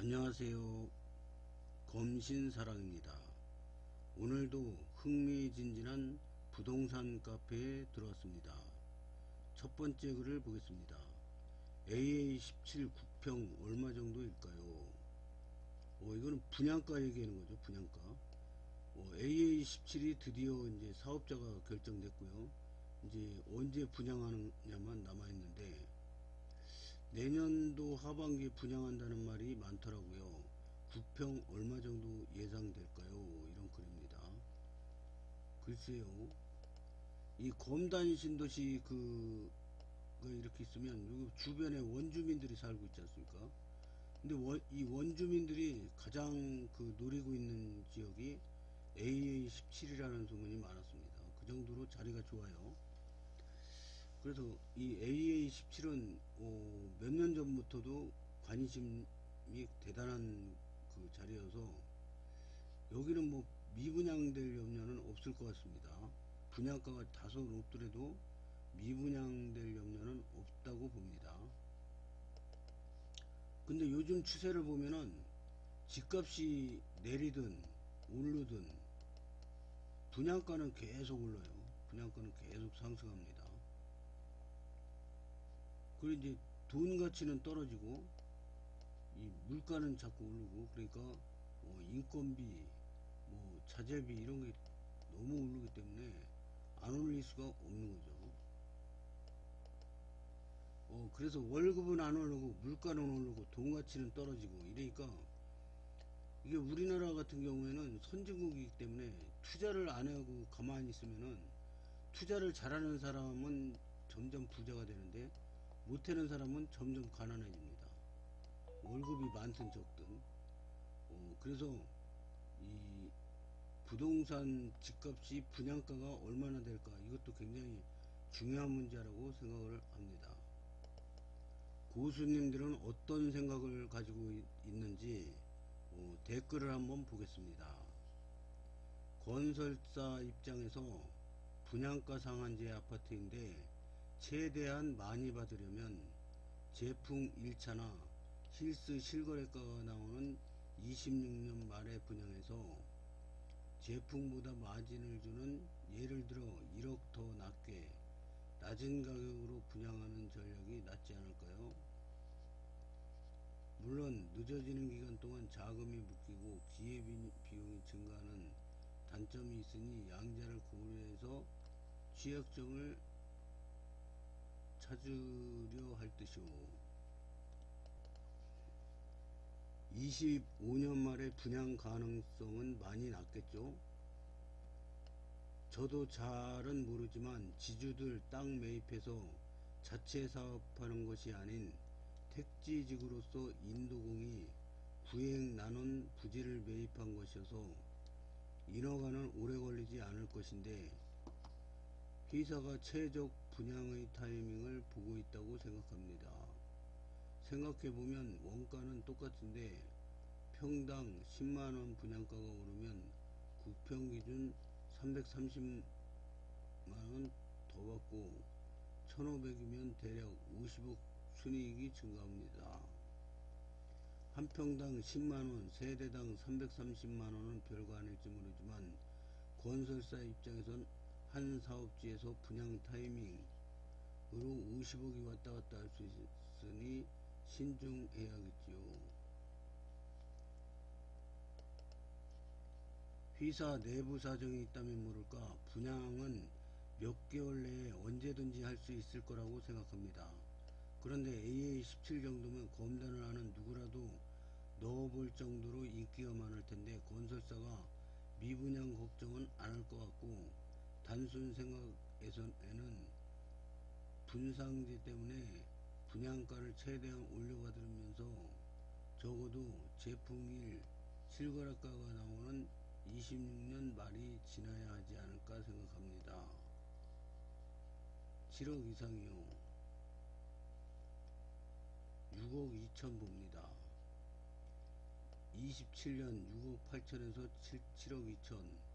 안녕하세요. 검신사랑입니다. 오늘도 흥미진진한 부동산 카페에 들어왔습니다. 첫 번째 글을 보겠습니다. AA17 국평 얼마 정도일까요? 이거는 분양가 얘기하는 거죠. 분양가. AA17이 드디어 이제 사업자가 결정됐고요. 이제 언제 분양하느냐만 남아있는데, 내년도 하반기에 분양한다는 말이 많더라고요. 구평 얼마 정도 예상될까요? 이런 글입니다. 글쎄요. 이 검단 신도시 가 이렇게 있으면 여기 주변에 원주민들이 살고 있지 않습니까? 근데 이 원주민들이 가장 노리고 있는 지역이 AA17이라는 소문이 많았습니다. 그 정도로 자리가 좋아요. 그래서 이 AA17은 몇 년 전부터도 관심이 대단한 자리여서 여기는 뭐 미분양될 염려는 없을 것 같습니다. 분양가가 다소 높더라도 미분양될 염려는 없다고 봅니다. 근데 요즘 추세를 보면은 집값이 내리든 오르든 분양가는 계속 올라요. 분양가는 계속 상승합니다. 그리고 이제 돈 가치는 떨어지고 이 물가는 자꾸 오르고, 그러니까 인건비, 자재비 이런 게 너무 오르기 때문에 안 올릴 수가 없는 거죠. 그래서 월급은 안 오르고 물가는 오르고 돈 가치는 떨어지고 이러니까, 이게 우리나라 같은 경우에는 선진국이기 때문에 투자를 안 하고 가만히 있으면은, 투자를 잘하는 사람은 점점 부자가 되는데 못하는 사람은 점점 가난해집니다. 월급이 많든 적든. 그래서 이 부동산 집값이 분양가가 얼마나 될까, 이것도 굉장히 중요한 문제라고 생각을 합니다. 고수님들은 어떤 생각을 가지고 있는지 댓글을 한번 보겠습니다. 건설사 입장에서 분양가 상한제 아파트인데 최대한 많이 받으려면 제품 1차나 실스 실거래가가 나오는 26년 말에 분양해서 제품보다 마진을 주는, 예를 들어 1억 더 낮게 낮은 가격으로 분양하는 전략이 낫지 않을까요? 물론 늦어지는 기간 동안 자금이 묶이고 기회비용이 증가하는 단점이 있으니 양자를 고려해서 취약점을 찾으려 할 듯이오. 25년 말에 분양 가능성은 많이 낮겠죠. 저도 잘은 모르지만 지주들 땅 매입해서 자체 사업하는 것이 아닌 택지지구로서 인도공이 구획 나눈 부지를 매입한 것이어서 인허가는 오래 걸리지 않을 것인데, 회사가 최적 분양의 타이밍을 보고 있다고 생각합니다. 생각해보면 원가는 똑같은데 평당 10만원 분양가가 오르면 구평 기준 330만원 더 받고 1500이면 대략 50억 순이익이 증가합니다. 한 평당 10만원, 세대당 330만원은 별거 아닐지 모르지만 건설사 입장에선 한 사업지에서 분양 타이밍으로 50억이 왔다 갔다 할 수 있으니 신중해야겠지요. 회사 내부 사정이 있다면 모를까 분양은 몇 개월 내에 언제든지 할 수 있을 거라고 생각합니다. 그런데 AA17 정도면 검단을 하는 누구라도 넣어볼 정도로 인기가 많을 텐데 건설사가 미분양 걱정은 안 할 것 같고, 단순 생각에서는 분상제 때문에 분양가를 최대한 올려받으면서 적어도 제품 1 실거래가가 나오는 26년 말이 지나야 하지 않을까 생각합니다. 7억 이상이요. 6억 2천 봅니다. 27년 6억 8천에서 7억 2천.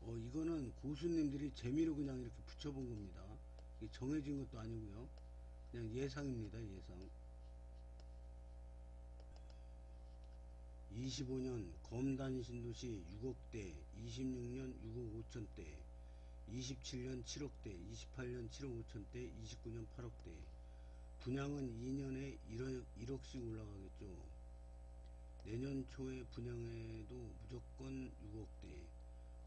이거는 고수님들이 재미로 그냥 이렇게 붙여본 겁니다. 이게 정해진 것도 아니고요. 그냥 예상입니다. 예상. 25년 검단 신도시 6억대, 26년 6억 5천대, 27년 7억대, 28년 7억 5천대, 29년 8억대. 분양은 2년에 1억씩 올라가겠죠. 내년 초에 분양해도 무조건 6억대,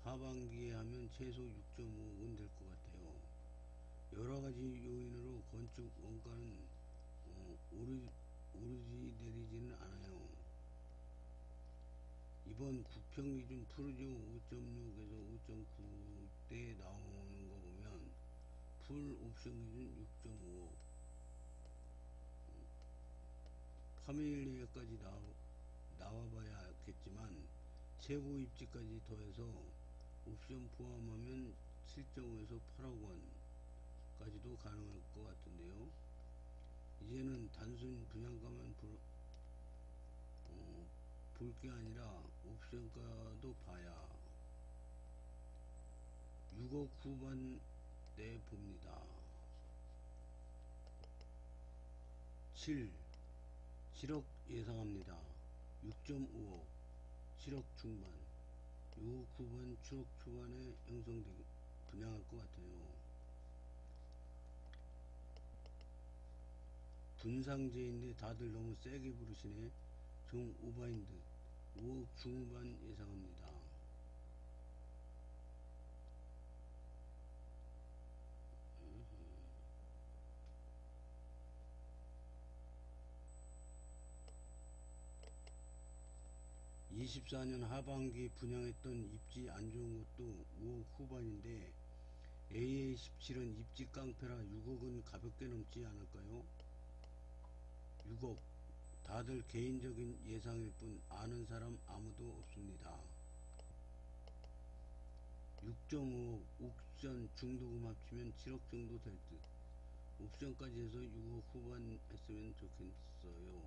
하반기에 하면 최소 6.5억은 될 것 같아요. 여러가지 요인으로 건축 원가는 오르지 내리지는 않아요. 이번 국평기준 푸르지오 5.6에서 5.9대 나오는 거 보면 풀 옵션 기준 6.5억, 파밀리에까지 나와봐야겠지만 최고 입지까지 더해서 옵션 포함하면 7.5에서 8억 원까지도 가능할 것 같은데요. 이제는 단순 분양가만 볼 게 아니라 옵션가도 봐야 6억 후반대 봅니다. 7억 예상합니다. 6.5억, 7억 중반, 6억 후반, 7억 초반에 분양할 것 같아요. 분상제인데 다들 너무 세게 부르시네. 좀 오바인 듯. 5억 중후반 예상합니다. 24년 하반기 분양했던 입지 안 좋은 것도 5억 후반인데 AA17은 입지 깡패라 6억은 가볍게 넘지 않을까요? 6억. 다들 개인적인 예상일 뿐 아는 사람 아무도 없습니다. 6.5억, 옵션 중도금 합치면 7억 정도 될 듯. 옵션까지 해서 6억 후반 했으면 좋겠어요.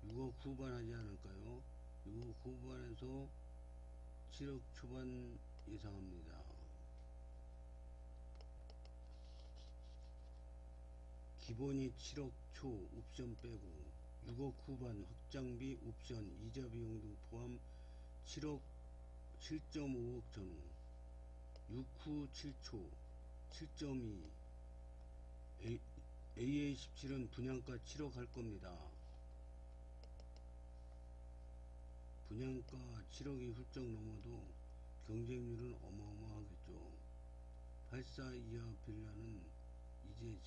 6억 후반 하지 않을까요? 6억 후반에서 7억 초반 예상합니다. 기본이 7억 초 옵션 빼고 6억 후반 확장비 옵션 이자 비용 등 포함 7.5억 전후 6후 7초 7.2 AA17은 분양가 7억 할 겁니다. 분양가 7억이 훌쩍 넘어도 경쟁률은 어마어마하겠죠. 84 이하 빌라는 이제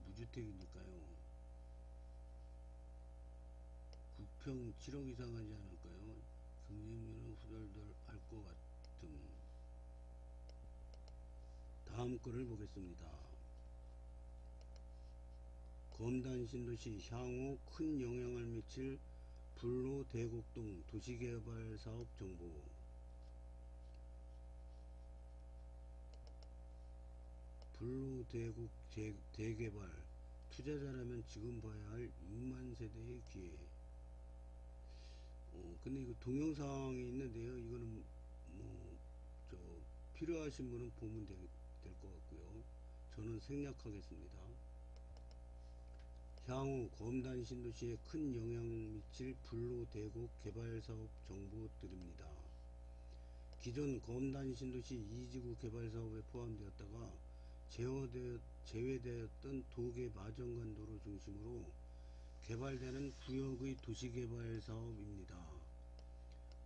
무주택이니까요. 국평 7억 이상 하지 않을까요? 경쟁률은 후덜덜 할 것 같음. 다음 거를 보겠습니다. 검단 신도시 향후 큰 영향을 미칠 불로 대곡동 도시개발 사업 정보. 불로 대곡 대개발 투자자라면 지금 봐야 할 6만 세대의 기회. 근데 이거 동영상이 있는데요. 이거는 필요하신 분은 보면 될 것 같고요. 저는 생략하겠습니다. 향후 검단 신도시에 큰 영향 미칠 불로 대곡 개발사업 정보 드립니다. 기존 검단 신도시 2지구 개발사업에 포함되었다가 제외되었던 도계 마정간도로 중심으로 개발되는 구역의 도시개발 사업입니다.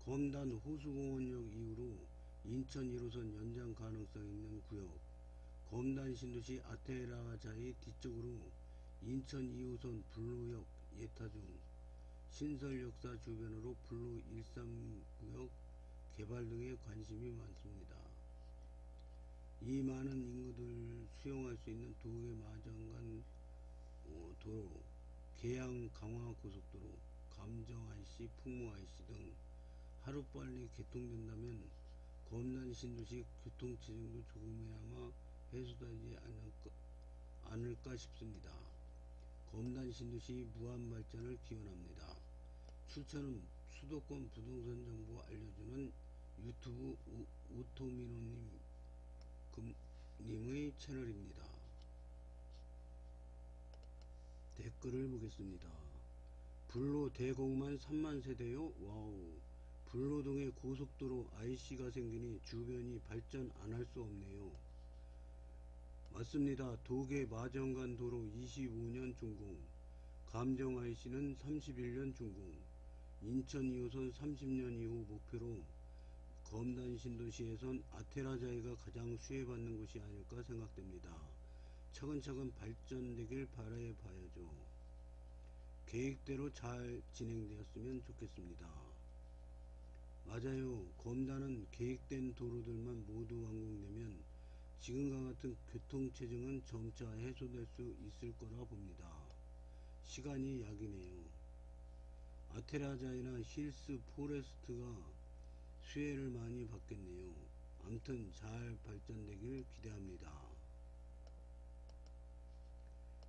검단 호수공원역 이후로 인천 1호선 연장 가능성 있는 구역, 검단 신도시 아테라자의 뒤쪽으로 인천 2호선 불로역 예타 중 신설역사 주변으로 불로 13구역 개발 등에 관심이 많습니다. 이 많은 인구들 수용할 수 있는 도계 마정간 도로, 계양 강화 고속도로, 감정 IC, 풍무 IC 등 하루빨리 개통된다면 검단 신도시 교통체증도 조금이나마 해소되지 않을까 싶습니다. 검단 신도시 무한 발전을 기원합니다. 출처는 수도권 부동산 정보 알려주는 유튜브 오토미노님의 채널입니다. 댓글을 보겠습니다. 불로 대공만 3만 세대요? 와우. 불로동에 고속도로 IC가 생기니 주변이 발전 안 할 수 없네요. 맞습니다. 도계 마정간 도로 25년 준공, 감정 IC는 31년 준공, 인천 2호선 30년 이후 목표로 검단 신도시에선 아테라자이가 가장 수혜받는 곳이 아닐까 생각됩니다. 차근차근 발전되길 바라봐야죠. 계획대로 잘 진행되었으면 좋겠습니다. 맞아요. 검단은 계획된 도로들만 모두 완공되면 지금과 같은 교통체증은 점차 해소될 수 있을 거라 봅니다. 시간이 약이네요. 아테라자이나 힐스 포레스트가 수혜를 많이 받겠네요. 암튼 잘 발전되길 기대합니다.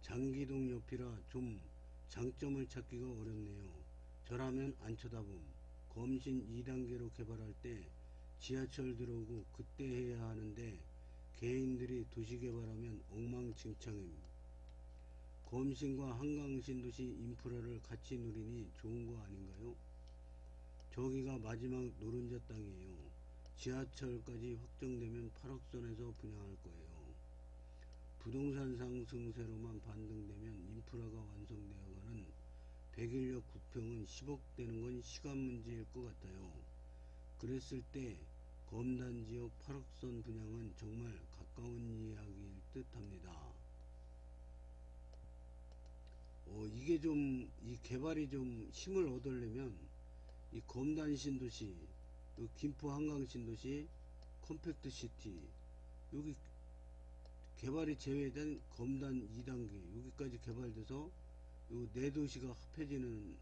장기동 옆이라 좀 장점을 찾기가 어렵네요. 저라면 안 쳐다봄. 검신 2단계로 개발할 때 지하철 들어오고 그때 해야 하는데 개인들이 도시 개발하면 엉망진창임. 검신과 한강신도시 인프라를 같이 누리니 좋은 거 아닌가요? 저기가 마지막 노른자 땅이에요. 지하철까지 확정되면 8억선에서 분양할 거예요. 부동산 상승세로만 반등되면 인프라가 완성되어가는 백일역 구평은 10억 되는 건 시간 문제일 것 같아요. 그랬을 때 검단지역 8억선 분양은 정말 가까운 이야기일 듯 합니다. 이게 좀, 이 개발이 좀 힘을 얻으려면 이 검단 신도시, 김포 한강 신도시, 컴팩트 시티, 여기 개발이 제외된 검단 2단계, 여기까지 개발돼서 요 네 도시가 합해지는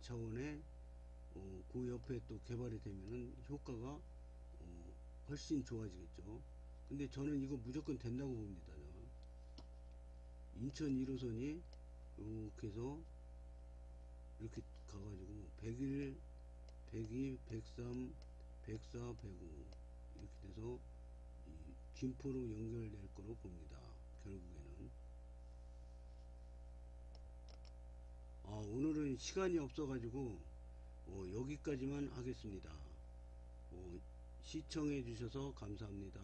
차원의 그 옆에 또 개발이 되면은 효과가 훨씬 좋아지겠죠. 근데 저는 이거 무조건 된다고 봅니다. 인천 1호선이 이렇게 해서 이렇게 가가지고 101, 102, 103, 104, 105 이렇게 돼서 김포로 연결될 거로 봅니다. 결국에는. 오늘은 시간이 없어가지고 여기까지만 하겠습니다. 시청해 주셔서 감사합니다.